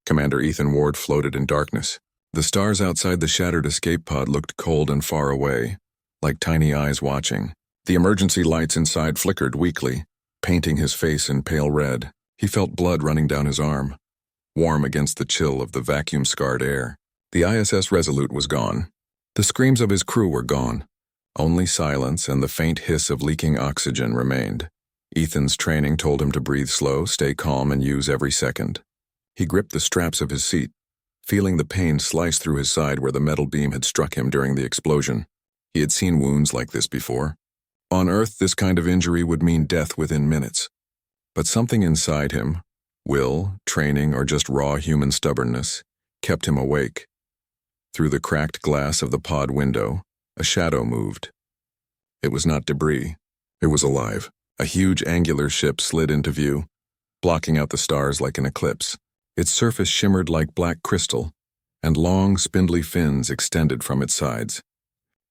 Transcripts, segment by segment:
Commander Ethan Ward floated in darkness. The stars outside the shattered escape pod looked cold and far away, like tiny eyes watching. The emergency lights inside flickered weakly, painting his face in pale red. He felt blood running down his arm, warm against the chill of the vacuum-scarred air. The ISS Resolute was gone. The screams of his crew were gone. Only silence and the faint hiss of leaking oxygen remained. Ethan's training told him to breathe slow, stay calm, and use every second. He gripped the straps of his seat, feeling the pain slice through his side where the metal beam had struck him during the explosion. He had seen wounds like this before. On Earth, this kind of injury would mean death within minutes. But something inside him, will, training, or just raw human stubbornness, kept him awake. Through the cracked glass of the pod window, a shadow moved. It was not debris. It was alive. A huge angular ship slid into view, blocking out the stars like an eclipse. Its surface shimmered like black crystal, and long, spindly fins extended from its sides.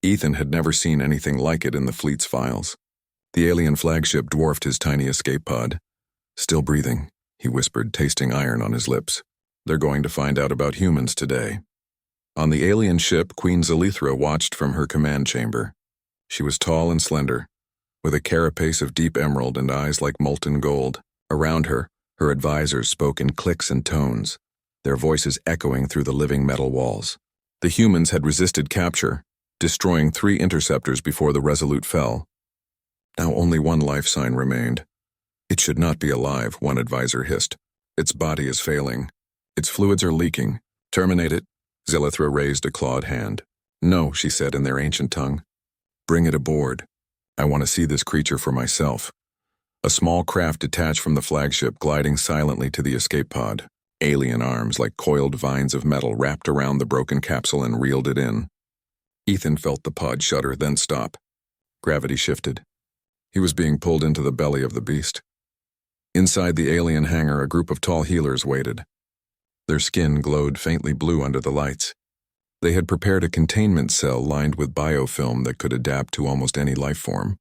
Ethan had never seen anything like it in the fleet's files. The alien flagship dwarfed his tiny escape pod. Still breathing, he whispered, tasting iron on his lips. They're going to find out about humans today. On the alien ship, Queen Zelithra watched from her command chamber. She was tall and slender, with a carapace of deep emerald and eyes like molten gold. Around her, her advisors spoke in clicks and tones, their voices echoing through the living metal walls. The humans had resisted capture, destroying 3 interceptors before the Resolute fell. Now only one life sign remained. It should not be alive, one advisor hissed. Its body is failing. Its fluids are leaking. Terminate it. Zelithra raised a clawed hand. No, she said in their ancient tongue. Bring it aboard. I want to see this creature for myself. A small craft detached from the flagship, gliding silently to the escape pod. Alien arms like coiled vines of metal wrapped around the broken capsule and reeled it in. Ethan felt the pod shudder, then stop. Gravity shifted. He was being pulled into the belly of the beast. Inside the alien hangar, a group of tall healers waited. Their skin glowed faintly blue under the lights. They had prepared a containment cell lined with biofilm that could adapt to almost any life form.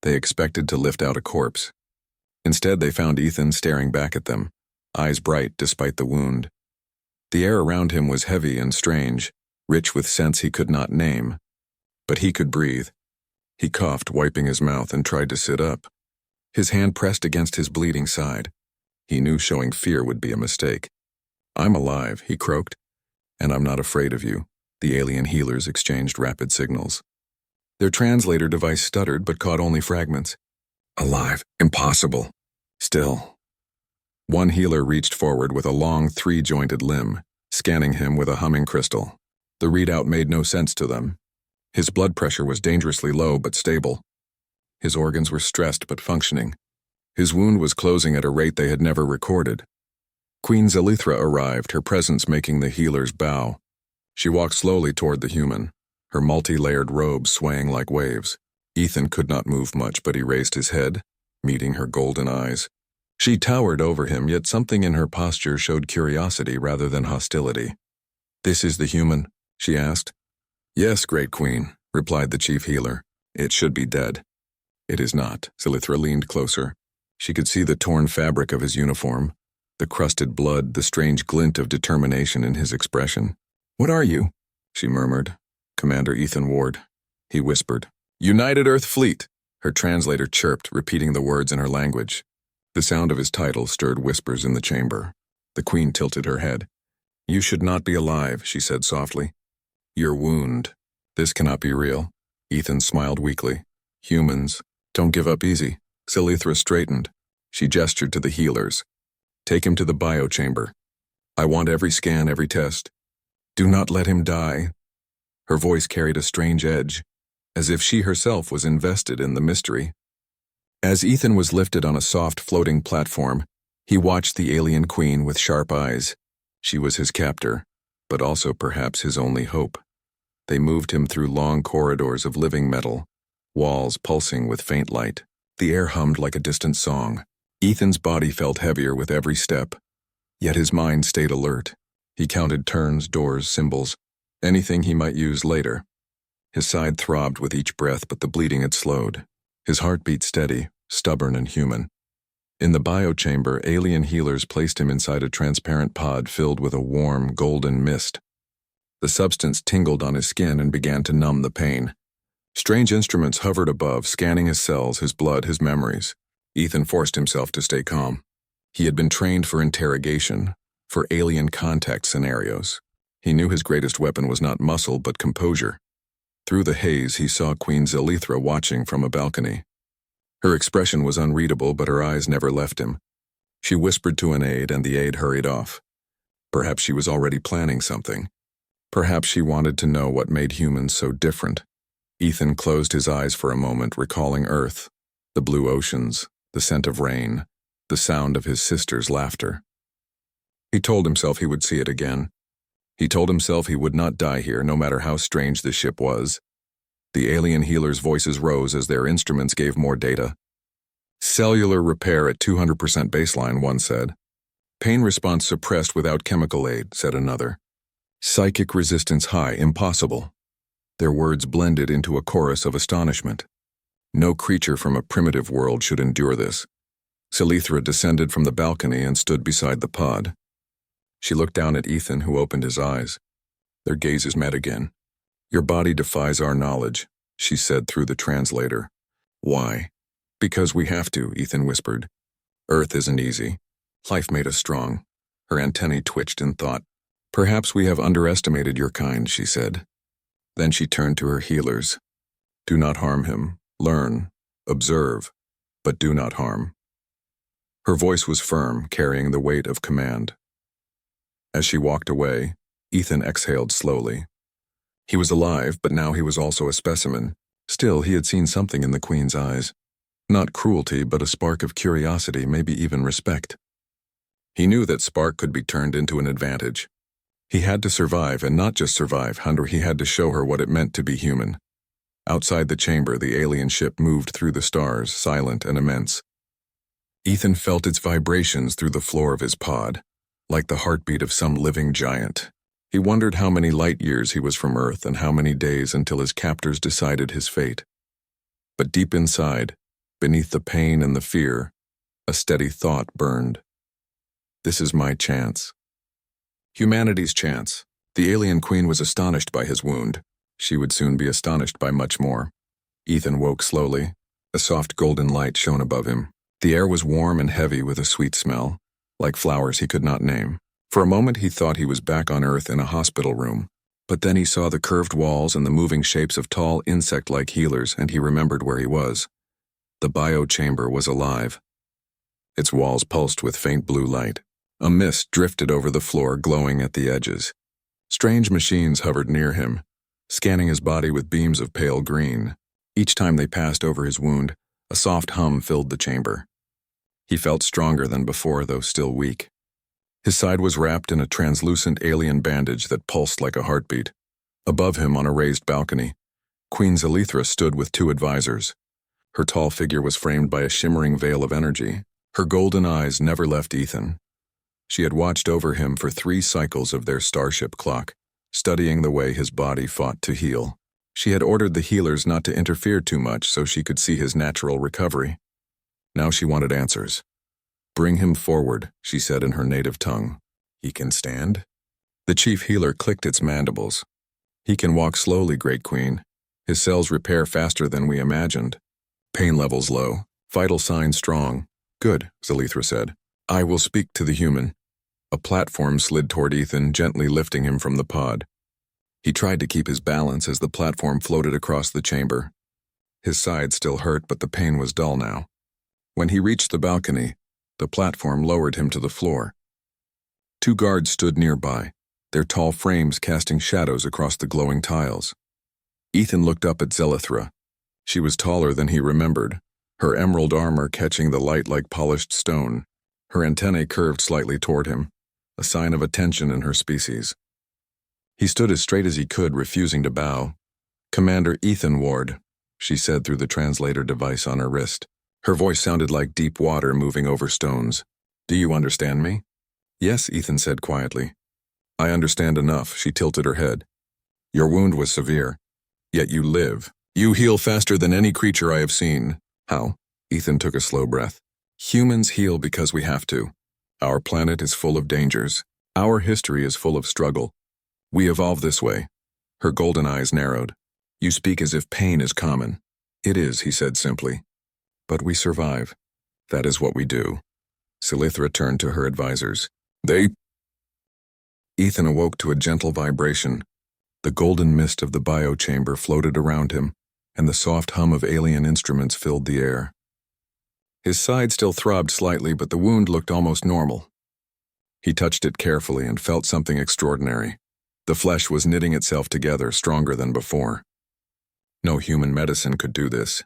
They expected to lift out a corpse. Instead, they found Ethan staring back at them, eyes bright despite the wound. The air around him was heavy and strange, rich with scents he could not name. But he could breathe. He coughed, wiping his mouth, and tried to sit up. His hand pressed against his bleeding side. He knew showing fear would be a mistake. I'm alive, he croaked, and I'm not afraid of you. The alien healers exchanged rapid signals. Their translator device stuttered but caught only fragments. Alive. Impossible. Still. One healer reached forward with a long 3-jointed limb, scanning him with a humming crystal. The readout made no sense to them. His blood pressure was dangerously low but stable. His organs were stressed but functioning. His wound was closing at a rate they had never recorded. Queen Zelithra arrived, her presence making the healers bow. She walked slowly toward the human, her multi-layered robe swaying like waves. Ethan could not move much, but he raised his head, meeting her golden eyes. She towered over him, yet something in her posture showed curiosity rather than hostility. This is the human? She asked. Yes, great queen, replied the chief healer. It should be dead. It is not. Zelithra leaned closer. She could see the torn fabric of his uniform, the crusted blood, the strange glint of determination in his expression. What are you? She murmured. Commander Ethan Ward. He whispered. United Earth Fleet. Her translator chirped, repeating the words in her language. The sound of his title stirred whispers in the chamber. The queen tilted her head. You should not be alive, she said softly. Your wound. This cannot be real. Ethan smiled weakly. Humans. Don't give up easy. Zelithra straightened. She gestured to the healers. Take him to the biochamber. I want every scan, every test. Do not let him die. Her voice carried a strange edge, as if she herself was invested in the mystery. As Ethan was lifted on a soft floating platform, he watched the alien queen with sharp eyes. She was his captor, but also perhaps his only hope. They moved him through long corridors of living metal, walls pulsing with faint light. The air hummed like a distant song. Ethan's body felt heavier with every step, yet his mind stayed alert. He counted turns, doors, symbols, anything he might use later. His side throbbed with each breath, but the bleeding had slowed. His heart beat steady, stubborn and human. In the biochamber, alien healers placed him inside a transparent pod filled with a warm, golden mist. The substance tingled on his skin and began to numb the pain. Strange instruments hovered above, scanning his cells, his blood, his memories. Ethan forced himself to stay calm. He had been trained for interrogation, for alien contact scenarios. He knew his greatest weapon was not muscle, but composure. Through the haze, he saw Queen Zelithra watching from a balcony. Her expression was unreadable, but her eyes never left him. She whispered to an aide, and the aide hurried off. Perhaps she was already planning something. Perhaps she wanted to know what made humans so different. Ethan closed his eyes for a moment, recalling Earth, the blue oceans, the scent of rain, the sound of his sister's laughter. He told himself he would see it again. He told himself he would not die here, no matter how strange the ship was. The alien healers' voices rose as their instruments gave more data. Cellular repair at 200% baseline, one said. Pain response suppressed without chemical aid, said another. Psychic resistance high, impossible. Their words blended into a chorus of astonishment. No creature from a primitive world should endure this. Zelithra descended from the balcony and stood beside the pod. She looked down at Ethan, who opened his eyes. Their gazes met again. Your body defies our knowledge, she said through the translator. Why? Because we have to, Ethan whispered. Earth isn't easy. Life made us strong. Her antennae twitched in thought. Perhaps we have underestimated your kind, she said. Then she turned to her healers. Do not harm him. Learn. Observe. But do not harm. Her voice was firm, carrying the weight of command. As she walked away, Ethan exhaled slowly. He was alive, but now he was also a specimen. Still, he had seen something in the Queen's eyes. Not cruelty, but a spark of curiosity, maybe even respect. He knew that spark could be turned into an advantage. He had to survive, and not just survive, he had to show her what it meant to be human. Outside the chamber, the alien ship moved through the stars, silent and immense. Ethan felt its vibrations through the floor of his pod, like the heartbeat of some living giant. He wondered how many light years he was from Earth and how many days until his captors decided his fate. But deep inside, beneath the pain and the fear, a steady thought burned. This is my chance. Humanity's chance. The alien queen was astonished by his wound. She would soon be astonished by much more. Ethan woke slowly. A soft golden light shone above him. The air was warm and heavy with a sweet smell, like flowers he could not name. For a moment he thought he was back on Earth in a hospital room, but then he saw the curved walls and the moving shapes of tall insect-like healers, and he remembered where he was. The bio-chamber was alive. Its walls pulsed with faint blue light. A mist drifted over the floor, glowing at the edges. Strange machines hovered near him, scanning his body with beams of pale green. Each time they passed over his wound, a soft hum filled the chamber. He felt stronger than before, though still weak. His side was wrapped in a translucent alien bandage that pulsed like a heartbeat. Above him, on a raised balcony, Queen Zelithra stood with two advisors. Her tall figure was framed by a shimmering veil of energy. Her golden eyes never left Ethan. She had watched over him for 3 cycles of their starship clock, studying the way his body fought to heal. She had ordered the healers not to interfere too much so she could see his natural recovery. Now she wanted answers. Bring him forward, she said in her native tongue. He can stand? The chief healer clicked its mandibles. He can walk slowly, Great Queen. His cells repair faster than we imagined. Pain levels low. Vital signs strong. Good, Zelithra said. I will speak to the human. A platform slid toward Ethan, gently lifting him from the pod. He tried to keep his balance as the platform floated across the chamber. His side still hurt, but the pain was dull now. When he reached the balcony, the platform lowered him to the floor. 2 guards stood nearby, their tall frames casting shadows across the glowing tiles. Ethan looked up at Zelithra. She was taller than he remembered, her emerald armor catching the light like polished stone. Her antennae curved slightly toward him, a sign of attention in her species. He stood as straight as he could, refusing to bow. Commander Ethan Ward, she said through the translator device on her wrist. Her voice sounded like deep water moving over stones. Do you understand me? Yes, Ethan said quietly. I understand enough, she tilted her head. Your wound was severe, yet you live. You heal faster than any creature I have seen. How? Ethan took a slow breath. Humans heal because we have to. Our planet is full of dangers. Our history is full of struggle. We evolve this way. Her golden eyes narrowed. You speak as if pain is common. It is, he said simply. But we survive. That is what we do. Silithra turned to her advisors. Ethan awoke to a gentle vibration. The golden mist of the biochamber floated around him, and the soft hum of alien instruments filled the air. His side still throbbed slightly, but the wound looked almost normal. He touched it carefully and felt something extraordinary. The flesh was knitting itself together, stronger than before. No human medicine could do this.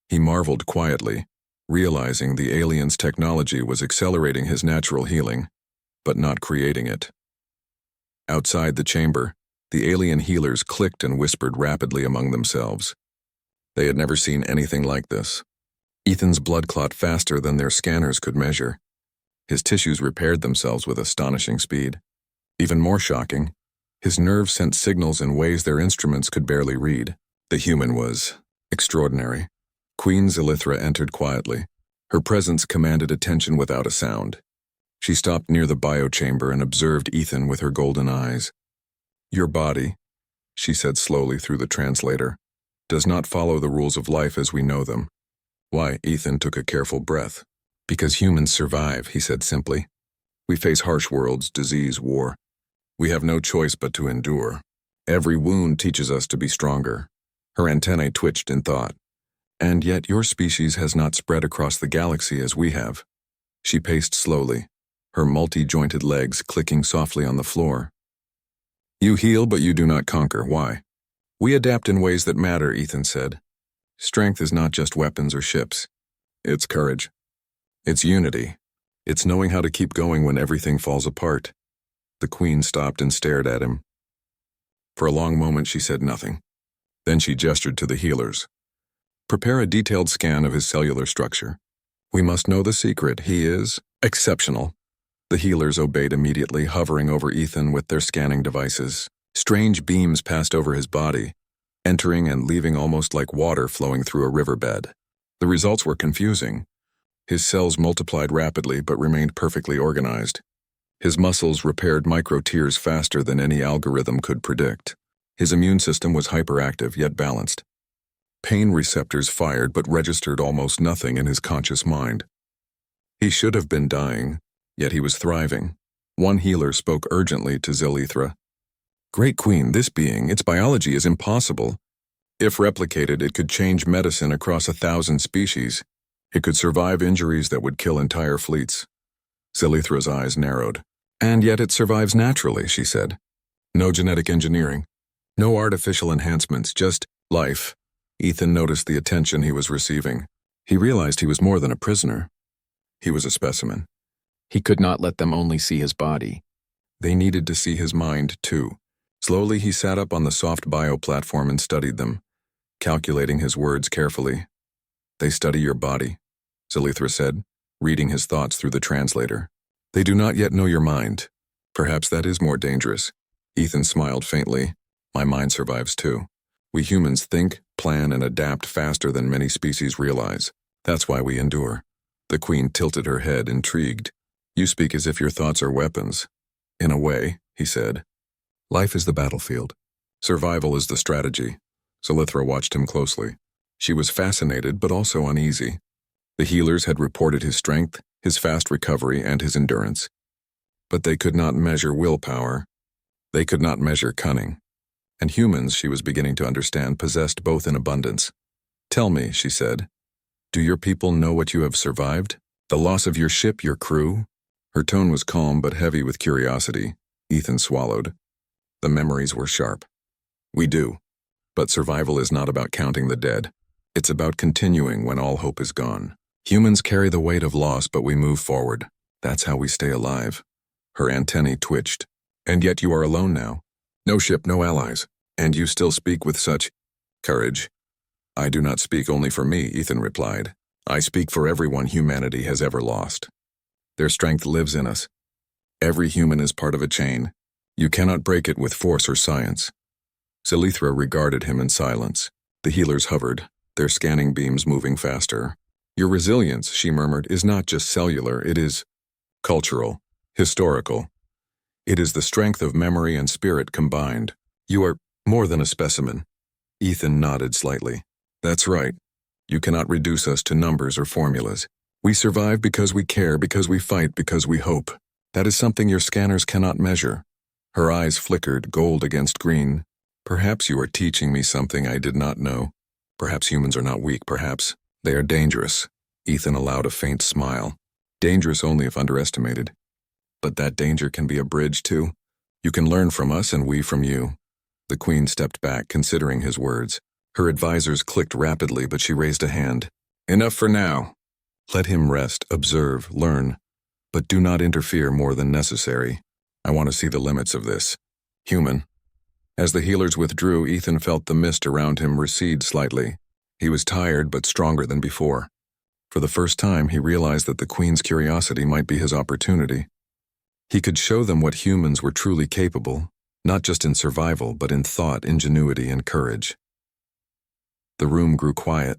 He marveled quietly, realizing the alien's technology was accelerating his natural healing, but not creating it. Outside the chamber, the alien healers clicked and whispered rapidly among themselves. They had never seen anything like this. Ethan's blood clot faster than their scanners could measure. His tissues repaired themselves with astonishing speed. Even more shocking, his nerves sent signals in ways their instruments could barely read. The human was extraordinary. Queen Silithra entered quietly. Her presence commanded attention without a sound. She stopped near the biochamber and observed Ethan with her golden eyes. Your body, she said slowly through the translator, does not follow the rules of life as we know them. Why? Ethan took a careful breath. Because humans survive, he said simply. We face harsh worlds, disease, war. We have no choice but to endure. Every wound teaches us to be stronger. Her antennae twitched in thought. And yet your species has not spread across the galaxy as we have. She paced slowly, her multi-jointed legs clicking softly on the floor. You heal, but you do not conquer. Why? We adapt in ways that matter, Ethan said. Strength is not just weapons or ships. It's courage. It's unity. It's knowing how to keep going when everything falls apart. The Queen stopped and stared at him. For a long moment she said nothing. Then she gestured to the healers. Prepare a detailed scan of his cellular structure. We must know the secret. He is exceptional. The healers obeyed immediately, hovering over Ethan with their scanning devices. Strange beams passed over his body, entering and leaving almost like water flowing through a riverbed. The results were confusing. His cells multiplied rapidly but remained perfectly organized. His muscles repaired micro-tears faster than any algorithm could predict. His immune system was hyperactive yet balanced. Pain receptors fired but registered almost nothing in his conscious mind. He should have been dying, yet he was thriving. One healer spoke urgently to Silithra. Great Queen, this being, its biology is impossible. If replicated, it could change medicine across 1,000 species. It could survive injuries that would kill entire fleets. Silithra's eyes narrowed. And yet it survives naturally, she said. No genetic engineering. No artificial enhancements, just life. Ethan noticed the attention he was receiving. He realized he was more than a prisoner. He was a specimen. He could not let them only see his body. They needed to see his mind, too. Slowly he sat up on the soft bio-platform and studied them, calculating his words carefully. They study your body, Silithra said, reading his thoughts through the translator. They do not yet know your mind. Perhaps that is more dangerous. Ethan smiled faintly. My mind survives too. We humans think, plan, and adapt faster than many species realize. That's why we endure. The Queen tilted her head, intrigued. You speak as if your thoughts are weapons. In a way, he said. Life is the battlefield. Survival is the strategy. Silithra watched him closely. She was fascinated but also uneasy. The healers had reported his strength, his fast recovery, and his endurance. But they could not measure willpower. They could not measure cunning. And humans, she was beginning to understand, possessed both in abundance. Tell me, she said, do your people know what you have survived? The loss of your ship, your crew? Her tone was calm but heavy with curiosity. Ethan swallowed. The memories were sharp. We do. But survival is not about counting the dead. It's about continuing when all hope is gone. Humans carry the weight of loss, but we move forward. That's how we stay alive. Her antennae twitched. And yet you are alone now. No ship, no allies. And you still speak with such courage. I do not speak only for me, Ethan replied. I speak for everyone humanity has ever lost. Their strength lives in us. Every human is part of a chain. You cannot break it with force or science. Silithra regarded him in silence. The healers hovered, their scanning beams moving faster. Your resilience, she murmured, is not just cellular, it is cultural, historical. It is the strength of memory and spirit combined. You are more than a specimen. Ethan nodded slightly. That's right. You cannot reduce us to numbers or formulas. We survive because we care, because we fight, because we hope. That is something your scanners cannot measure. Her eyes flickered, gold against green. Perhaps you are teaching me something I did not know. Perhaps humans are not weak, perhaps they are dangerous. Ethan allowed a faint smile. Dangerous only if underestimated. But that danger can be a bridge too. You can learn from us and we from you. The Queen stepped back, considering his words. Her advisors clicked rapidly, but she raised a hand. Enough for now. Let him rest, observe, learn. But do not interfere more than necessary. I want to see the limits of this. Human. As the healers withdrew, Ethan felt the mist around him recede slightly. He was tired but stronger than before. For the first time, he realized that the Queen's curiosity might be his opportunity. He could show them what humans were truly capable, not just in survival, but in thought, ingenuity, and courage. The room grew quiet.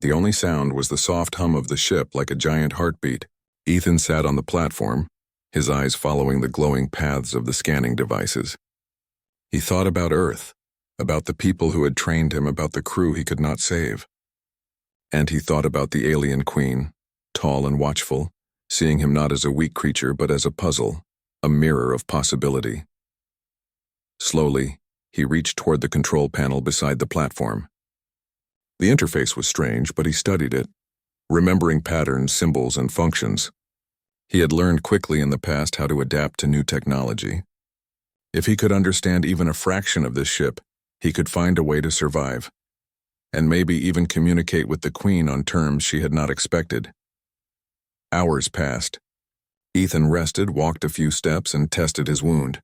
The only sound was the soft hum of the ship, like a giant heartbeat. Ethan sat on the platform, his eyes following the glowing paths of the scanning devices. He thought about Earth, about the people who had trained him, about the crew he could not save. And he thought about the alien Queen, tall and watchful, seeing him not as a weak creature but as a puzzle, a mirror of possibility. Slowly, he reached toward the control panel beside the platform. The interface was strange, but he studied it, remembering patterns, symbols, and functions. He had learned quickly in the past how to adapt to new technology. If he could understand even a fraction of this ship, he could find a way to survive, and maybe even communicate with the Queen on terms she had not expected. Hours passed. Ethan rested, walked a few steps, and tested his wound.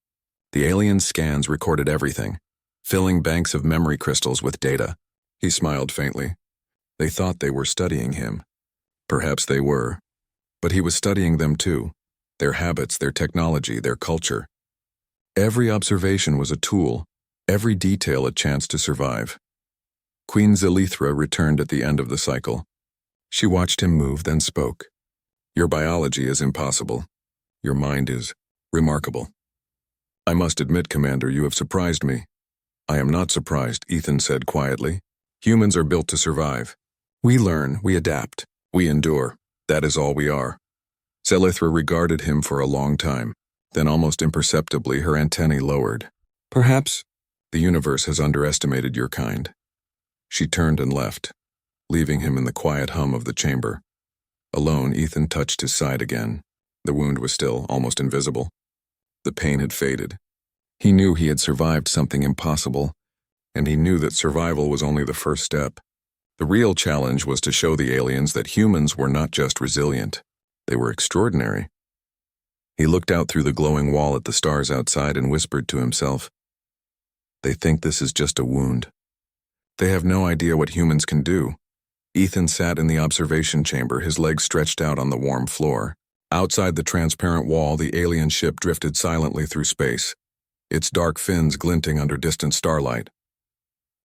The alien scans recorded everything, filling banks of memory crystals with data. He smiled faintly. They thought they were studying him. Perhaps they were. But he was studying them too. Their habits, their technology, their culture. Every observation was a tool, every detail a chance to survive. Queen Zelithra returned at the end of the cycle. She watched him move, then spoke. Your biology is impossible. Your mind is remarkable. I must admit, Commander, you have surprised me. I am not surprised, Ethan said quietly. Humans are built to survive. We learn, we adapt, we endure. That is all we are. Zelithra regarded him for a long time. Then almost imperceptibly her antennae lowered. Perhaps the universe has underestimated your kind. She turned and left, leaving him in the quiet hum of the chamber. Alone, Ethan touched his side again. The wound was still almost invisible. The pain had faded. He knew he had survived something impossible, and he knew that survival was only the first step. The real challenge was to show the aliens that humans were not just resilient, they were extraordinary. He looked out through the glowing wall at the stars outside and whispered to himself, They think this is just a wound. They have no idea what humans can do. Ethan sat in the observation chamber, his legs stretched out on the warm floor. Outside the transparent wall, the alien ship drifted silently through space, its dark fins glinting under distant starlight.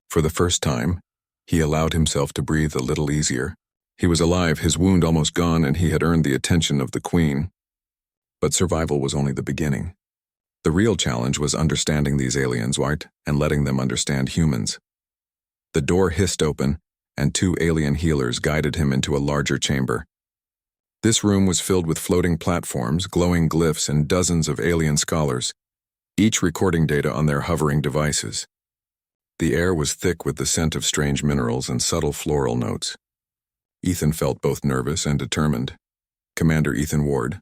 For the first time, he allowed himself to breathe a little easier. He was alive, his wound almost gone, and he had earned the attention of the Queen. But survival was only the beginning. The real challenge was understanding these aliens, right, and letting them understand humans. The door hissed open, and two alien healers guided him into a larger chamber. This room was filled with floating platforms, glowing glyphs, and dozens of alien scholars, each recording data on their hovering devices. The air was thick with the scent of strange minerals and subtle floral notes. Ethan felt both nervous and determined. Commander Ethan Ward.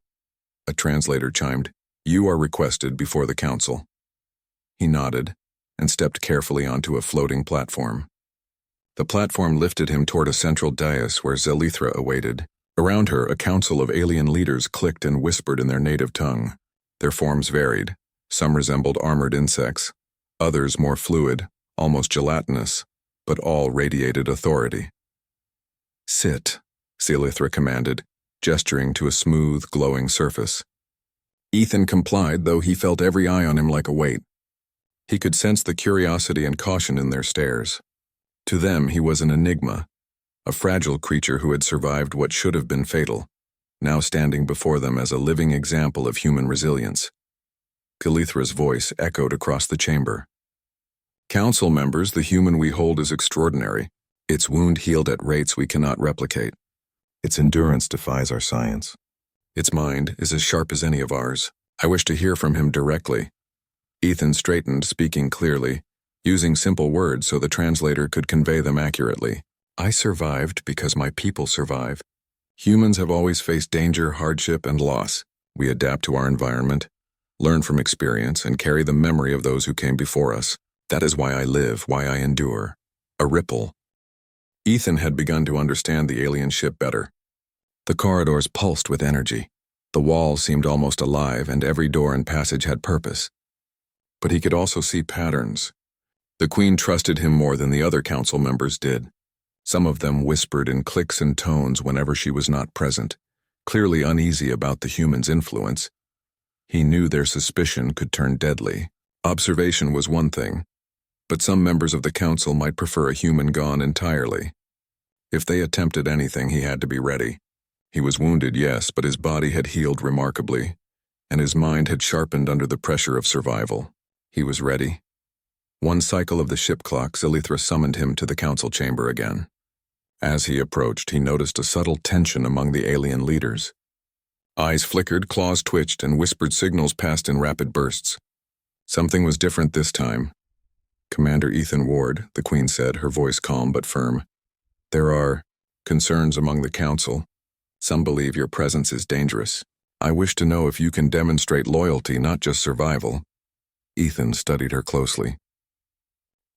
A translator chimed, You are requested before the council. He nodded and stepped carefully onto a floating platform. The platform lifted him toward a central dais where Zelithra awaited. Around her, a council of alien leaders clicked and whispered in their native tongue. Their forms varied. Some resembled armored insects, others more fluid, almost gelatinous, but all radiated authority. Sit, Zelithra commanded, gesturing to a smooth, glowing surface. Ethan complied, though he felt every eye on him like a weight. He could sense the curiosity and caution in their stares. To them, he was an enigma, a fragile creature who had survived what should have been fatal, now standing before them as a living example of human resilience. Kelithra's voice echoed across the chamber. "Council members, the human we hold is extraordinary. Its wound healed at rates we cannot replicate. Its endurance defies our science. Its mind is as sharp as any of ours. I wish to hear from him directly." Ethan straightened, speaking clearly, using simple words so the translator could convey them accurately. "I survived because my people survive. Humans have always faced danger, hardship, and loss. We adapt to our environment, learn from experience, and carry the memory of those who came before us. That is why I live, why I endure." A ripple. Ethan had begun to understand the alien ship better. The corridors pulsed with energy. The walls seemed almost alive, and every door and passage had purpose. But he could also see patterns. The Queen trusted him more than the other council members did. Some of them whispered in clicks and tones whenever she was not present, clearly uneasy about the human's influence. He knew their suspicion could turn deadly. Observation was one thing, but some members of the council might prefer a human gone entirely. If they attempted anything, he had to be ready. He was wounded, yes, but his body had healed remarkably, and his mind had sharpened under the pressure of survival. He was ready. One cycle of the ship clock, Kelithra summoned him to the council chamber again. As he approached, he noticed a subtle tension among the alien leaders. Eyes flickered, claws twitched, and whispered signals passed in rapid bursts. Something was different this time. "Commander Ethan Ward," the Queen said, her voice calm but firm. "There are concerns among the council. Some believe your presence is dangerous. I wish to know if you can demonstrate loyalty, not just survival." Ethan studied her closely.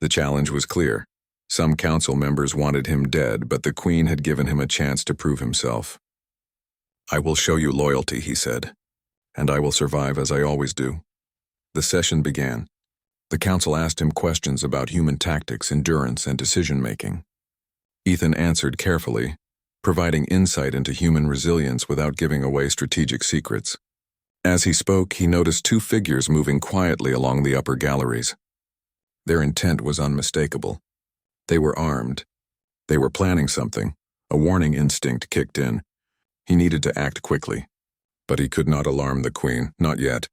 The challenge was clear. Some council members wanted him dead, but the Queen had given him a chance to prove himself. "I will show you loyalty," he said, "and I will survive as I always do." The session began. The council asked him questions about human tactics, endurance, and decision-making. Ethan answered carefully, providing insight into human resilience without giving away strategic secrets. As he spoke, he noticed two figures moving quietly along the upper galleries. Their intent was unmistakable. They were armed. They were planning something. A warning instinct kicked in. He needed to act quickly. But he could not alarm the Queen, not yet.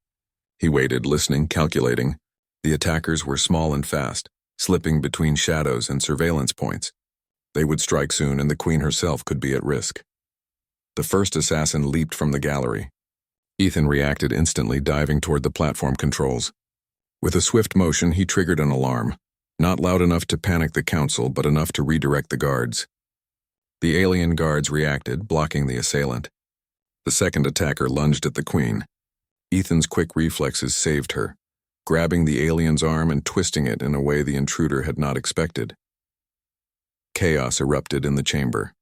He waited, listening, calculating. The attackers were small and fast, slipping between shadows and surveillance points. They would strike soon, and the Queen herself could be at risk. The first assassin leaped from the gallery. Ethan reacted instantly, diving toward the platform controls. With a swift motion, he triggered an alarm. Not loud enough to panic the council, but enough to redirect the guards. The alien guards reacted, blocking the assailant. The second attacker lunged at the Queen. Ethan's quick reflexes saved her, grabbing the alien's arm and twisting it in a way the intruder had not expected. Chaos erupted in the chamber.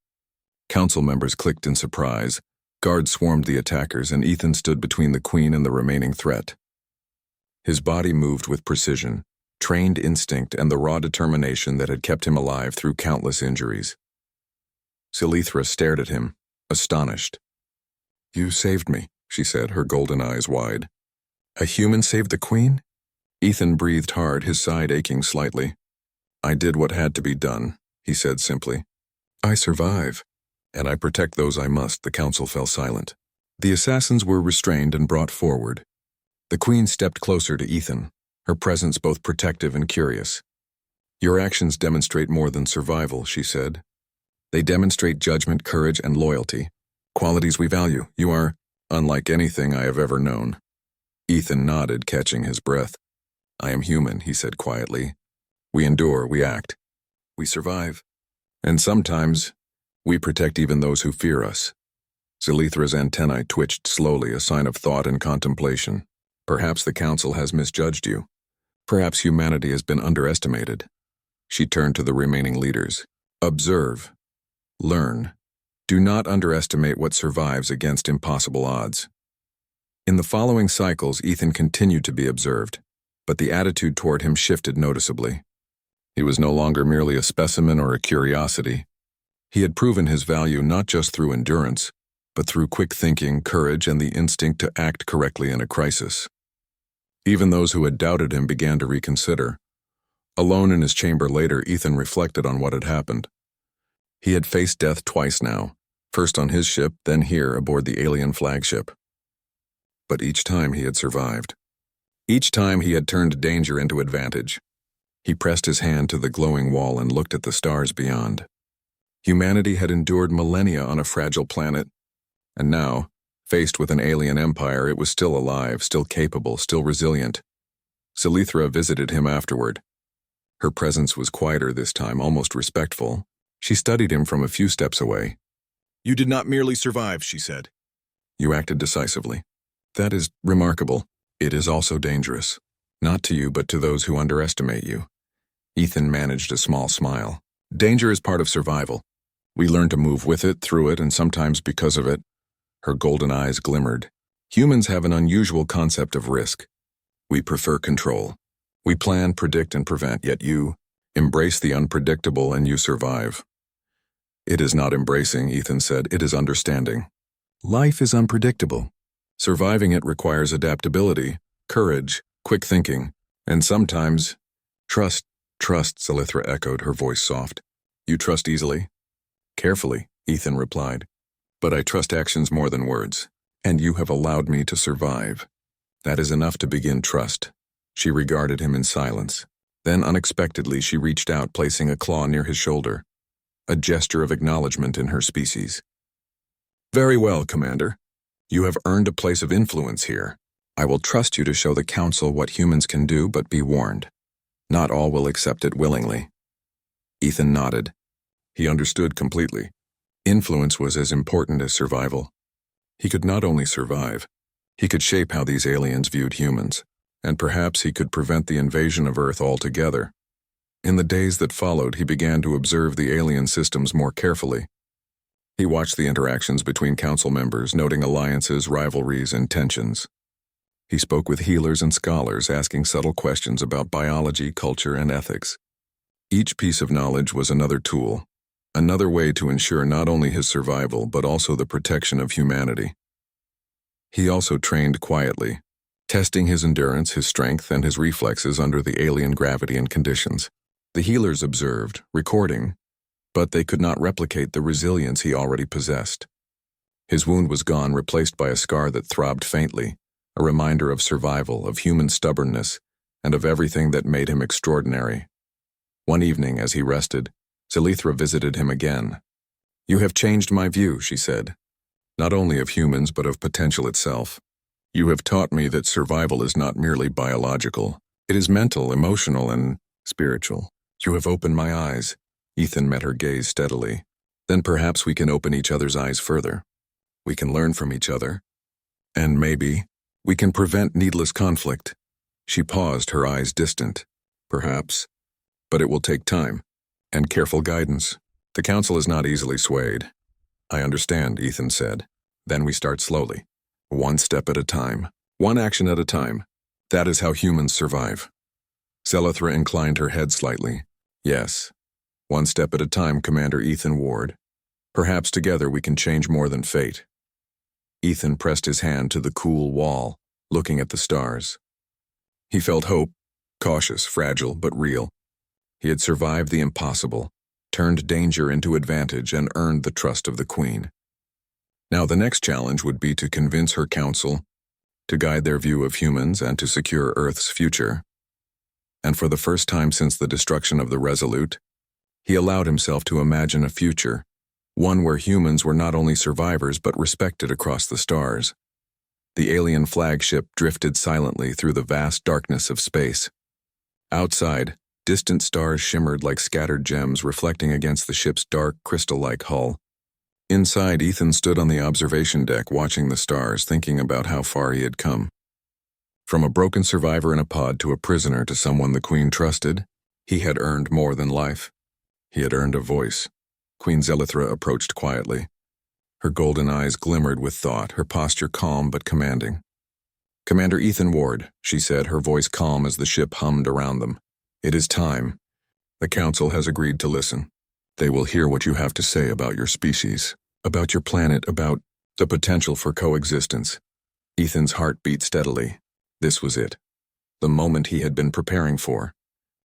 Council members clicked in surprise. Guards swarmed the attackers, and Ethan stood between the Queen and the remaining threat. His body moved with precision, trained instinct, and the raw determination that had kept him alive through countless injuries. Kelithra stared at him, astonished. "You saved me," she said, her golden eyes wide. "A human saved the Queen?" Ethan breathed hard, his side aching slightly. "I did what had to be done," he said simply. "I survive, and I protect those I must." The council fell silent. The assassins were restrained and brought forward. The Queen stepped closer to Ethan, her presence both protective and curious. "Your actions demonstrate more than survival," she said. "They demonstrate judgment, courage, and loyalty, qualities we value. You are unlike anything I have ever known." Ethan nodded, catching his breath. "I am human," he said quietly. "We endure, we act, we survive. And sometimes, we protect even those who fear us." Kelithra's antennae twitched slowly, a sign of thought and contemplation. "Perhaps the council has misjudged you. Perhaps humanity has been underestimated." She turned to the remaining leaders. "Observe. Learn. Do not underestimate what survives against impossible odds." In the following cycles, Ethan continued to be observed, but the attitude toward him shifted noticeably. He was no longer merely a specimen or a curiosity. He had proven his value not just through endurance, but through quick thinking, courage, and the instinct to act correctly in a crisis. Even those who had doubted him began to reconsider. Alone in his chamber later, Ethan reflected on what had happened. He had faced death twice now, first on his ship, then here aboard the alien flagship. But each time he had survived. Each time he had turned danger into advantage. He pressed his hand to the glowing wall and looked at the stars beyond. Humanity had endured millennia on a fragile planet, and now, faced with an alien empire, it was still alive, still capable, still resilient. Selithra visited him afterward. Her presence was quieter this time, almost respectful. She studied him from a few steps away. "You did not merely survive," she said. "You acted decisively. That is remarkable. It is also dangerous. Not to you, but to those who underestimate you." Ethan managed a small smile. "Danger is part of survival. We learn to move with it, through it, and sometimes because of it." Her golden eyes glimmered. "Humans have an unusual concept of risk. We prefer control. We plan, predict, and prevent, yet you embrace the unpredictable and you survive." "It is not embracing," Ethan said. "It is understanding. Life is unpredictable. Surviving it requires adaptability, courage, quick thinking, and sometimes trust." "Trust," Selithra echoed, her voice soft. "You trust easily?" "Carefully," Ethan replied. "But I trust actions more than words, and you have allowed me to survive. That is enough to begin trust." She regarded him in silence. Then unexpectedly she reached out, placing a claw near his shoulder, a gesture of acknowledgement in her species. "Very well, Commander. You have earned a place of influence here. I will trust you to show the Council what humans can do, but be warned. Not all will accept it willingly." Ethan nodded. He understood completely. Influence was as important as survival. He could not only survive, he could shape how these aliens viewed humans, and perhaps he could prevent the invasion of Earth altogether. In the days that followed, he began to observe the alien systems more carefully. He watched the interactions between Council members, noting alliances, rivalries, and tensions. He spoke with healers and scholars, asking subtle questions about biology, culture, and ethics. Each piece of knowledge was another tool, another way to ensure not only his survival, but also the protection of humanity. He also trained quietly, testing his endurance, his strength, and his reflexes under the alien gravity and conditions. The healers observed, recording, but they could not replicate the resilience he already possessed. His wound was gone, replaced by a scar that throbbed faintly, a reminder of survival, of human stubbornness, and of everything that made him extraordinary. One evening, as he rested, Selithra visited him again. "You have changed my view," she said, "not only of humans but of potential itself. You have taught me that survival is not merely biological. It is mental, emotional, and spiritual. You have opened my eyes." Ethan met her gaze steadily. "Then perhaps we can open each other's eyes further. We can learn from each other. And maybe we can prevent needless conflict." She paused, her eyes distant. "Perhaps. But it will take time. And careful guidance. The Council is not easily swayed." "I understand," Ethan said. "Then we start slowly. One step at a time. One action at a time. That is how humans survive." Selithra inclined her head slightly. "Yes. One step at a time, Commander Ethan Ward. Perhaps together we can change more than fate." Ethan pressed his hand to the cool wall, looking at the stars. He felt hope, cautious, fragile, but real. He had survived the impossible, turned danger into advantage, and earned the trust of the Queen. Now the next challenge would be to convince her Council, to guide their view of humans, and to secure Earth's future. And for the first time since the destruction of the Resolute, he allowed himself to imagine a future, one where humans were not only survivors but respected across the stars. The alien flagship drifted silently through the vast darkness of space. Outside, distant stars shimmered like scattered gems reflecting against the ship's dark, crystal-like hull. Inside, Ethan stood on the observation deck watching the stars, thinking about how far he had come. From a broken survivor in a pod to a prisoner to someone the Queen trusted, he had earned more than life. He had earned a voice. Queen Selithra approached quietly. Her golden eyes glimmered with thought, her posture calm but commanding. "Commander Ethan Ward," she said, her voice calm as the ship hummed around them. "It is time. The Council has agreed to listen. They will hear what you have to say about your species, about your planet, about the potential for coexistence." Ethan's heart beat steadily. This was it. The moment he had been preparing for.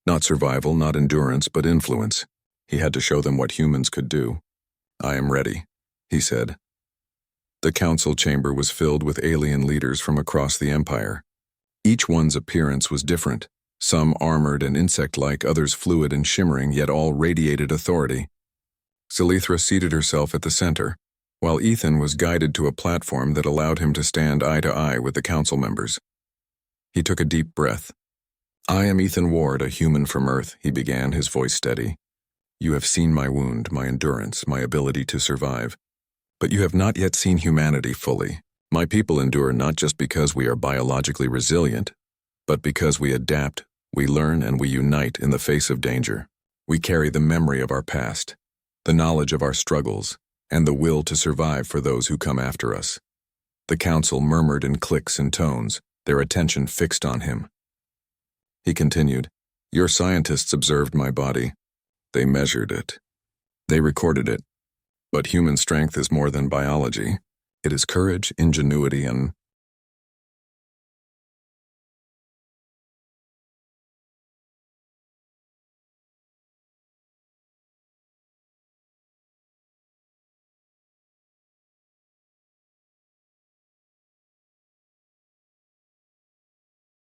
Not survival, not endurance, but influence. He had to show them what humans could do. I am ready, he said. The council chamber was filled with alien leaders from across the Empire. Each one's appearance was different, some armored and insect-like, others fluid and shimmering, yet all radiated authority. Selithra seated herself at the center, while Ethan was guided to a platform that allowed him to stand eye to eye with the council members. He took a deep breath. I am Ethan Ward, a human from Earth, he began, his voice steady. You have seen my wound, my endurance, my ability to survive. But you have not yet seen humanity fully. My people endure not just because we are biologically resilient, but because we adapt, we learn, and we unite in the face of danger. We carry the memory of our past, the knowledge of our struggles, and the will to survive for those who come after us. The council murmured in clicks and tones, their attention fixed on him. He continued, Your scientists observed my body. They measured it. They recorded it. But human strength is more than biology. It is courage, ingenuity, and